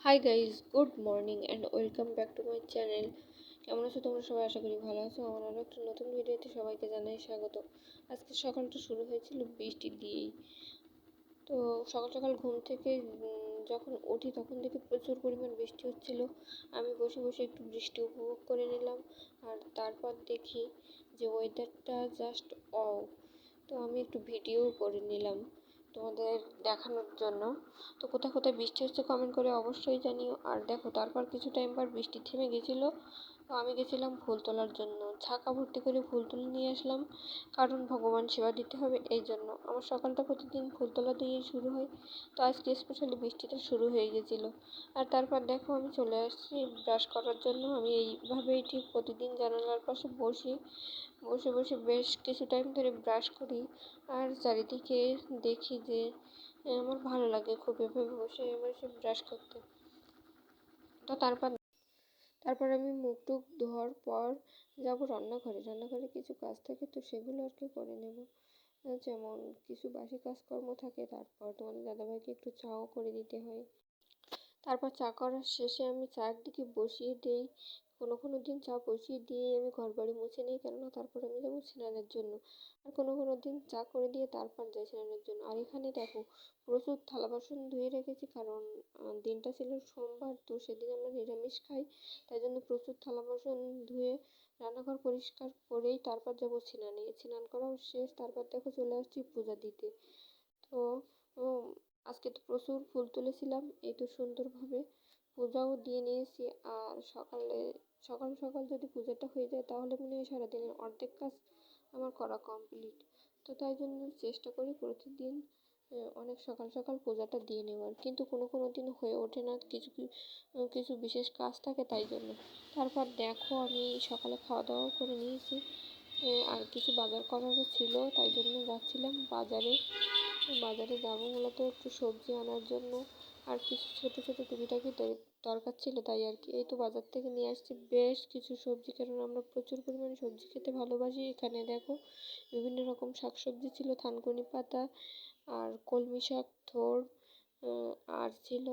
Hi guys, good morning and welcome back to my channel. কেমন আছো তোমরা সবাই? আশা করি ভালো আছো। আমার আরও একটা নতুন ভিডিওতে সবাইকে জানাই স্বাগত। আজকে সকালটা শুরু হয়েছিল বৃষ্টি দিয়েই। তো সকাল সকাল ঘুম থেকে যখন উঠি তখন দেখি প্রচুর পরিমাণ বৃষ্টি হচ্ছিল। আমি বসে বসে একটু বৃষ্টি উপভোগ করে নিলাম। আর তারপর দেখি যে ওয়েদারটা জাস্ট তো আমি একটু ভিডিও করে নিলাম তোমাদের দেখানোর জন্য। তো কোথায় কোথায় বৃষ্টি হচ্ছে কমেন্ট করে অবশ্যই জানিও। আর দেখো, তারপর কিছু টাইম পর বৃষ্টি থেমে গেছিলো। তো আমি গেছিলাম ফুল তোলার জন্য, ঝাঁকা ভর্তি করে ফুল তুলে নিয়ে আসলাম, কারণ ভগবান সেবা দিতে হবে এই জন্য। আমার সকালটা প্রতিদিন ফুল তোলা দিয়েই শুরু হয়। তো আজকে স্পেশালি বৃষ্টিটা শুরু হয়ে গেছিলো। আর তারপর দেখো আমি চলে আসছি ব্রাশ করার জন্য। আমি এইভাবেই ঠিক প্রতিদিন জানালার পাশে বসে বসে বেশ কিছু টাইম ধরে ব্রাশ করি। আর চারিদিকে দেখি যে আমার ভালো লাগে খুব এভাবে বসে বসে ব্রাশ করতে। তো তারপর আমি মুখ টুক ধোয়ার পর যাবো রান্নাঘরে কিছু কাজ থাকে, তো সেগুলো আর কি করে নেব। যেমন কিছু বাসি কাজকর্ম থাকে, তারপর তোমাদের দাদাভাইকে একটু চাও করে দিতে হয়। তারপর চা করার শেষে আমি চা একদিকে বসিয়ে দিই। কোনো দিন চা বসিয়ে দিয়ে আমি ঘর বাড়ি মুছে নিই, কেননা তারপর আমি যাবো স্নানের জন্য। আর কোনো দিন চা করে দিয়ে তারপর যাই স্নানের জন্য। আর এখানে দেখো প্রচুর থালা বাসন ধুয়ে রেখেছি, কারণ দিনটা ছিল সোমবার, তো সেদিন আমরা নিরামিষ খাই। তাই জন্য প্রচুর থালা বাসন ধুয়ে রান্নাঘর পরিষ্কার করেই তারপর যাবো স্নানে। স্নান করাও শেষ, তারপর দেখো চলে আসছি পূজা দিতে। তো আজকে তো প্রচুর ফুল তুলেছিলাম, এই তো সুন্দরভাবে পূজাও দিয়ে নিয়েছি। আর সকাল সকাল যদি পূজাটা হয়ে যায় তাহলে মনে হয় সারাদিনের অর্ধেক কাজ আমার করা কমপ্লিট। তো তাই জন্য চেষ্টা করি প্রতিদিন অনেক সকাল সকাল পূজাটা দিয়ে নেওয়ার, কিন্তু কোনো দিন হয়ে ওঠে না, কিছু বিশেষ কাজ থাকে তাই জন্য। তারপর দেখো আমি সকালে খাওয়া দাওয়াও করে নিয়েছি। আর কিছু বাজার করারও ছিল, তাই জন্য যাচ্ছিলাম বাজারে যাবো মূলত একটু সবজি আনার জন্য। আর কিছু ছোটো টুকিটাকি দরকার ছিল, তাই আর কি। এই তো বাজার থেকে নিয়ে আসছি বেশ কিছু সবজি, কারণ আমরা প্রচুর পরিমাণে সবজি খেতে ভালোবাসি। এখানে দেখো বিভিন্ন রকম শাকসবজি ছিল, থানকুনি পাতা আর কলমি শাক, থোড়, আর ছিল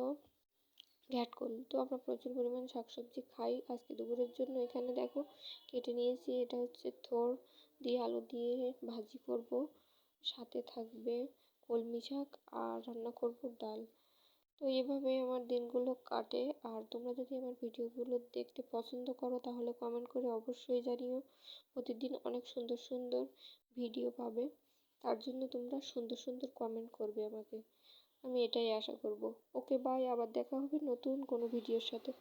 ঘ্যাটকল। তো আমরা প্রচুর পরিমাণ শাকসবজি খাই। আজকে দুপুরের জন্য এখানে দেখো কেটে নিয়েছি, এটা হচ্ছে থোড় দিয়ে আলু দিয়ে ভাজি করব, সাথে থাকবে কলমি শাক, আর রান্না করব ডাল। তো এভাবে আমার দিনগুলো কাটে। আর তোমরা যদি আমার ভিডিওগুলো দেখতে পছন্দ করো তাহলে কমেন্ট করে অবশ্যই জানিও। প্রতিদিন অনেক সুন্দর ভিডিও পাবে, তার জন্য তোমরা সুন্দর কমেন্ট করবে আমাকে। আমি এটাই আশা করব। ওকে বাই, আবার দেখা হবে নতুন কোনো ভিডিওর সাথে।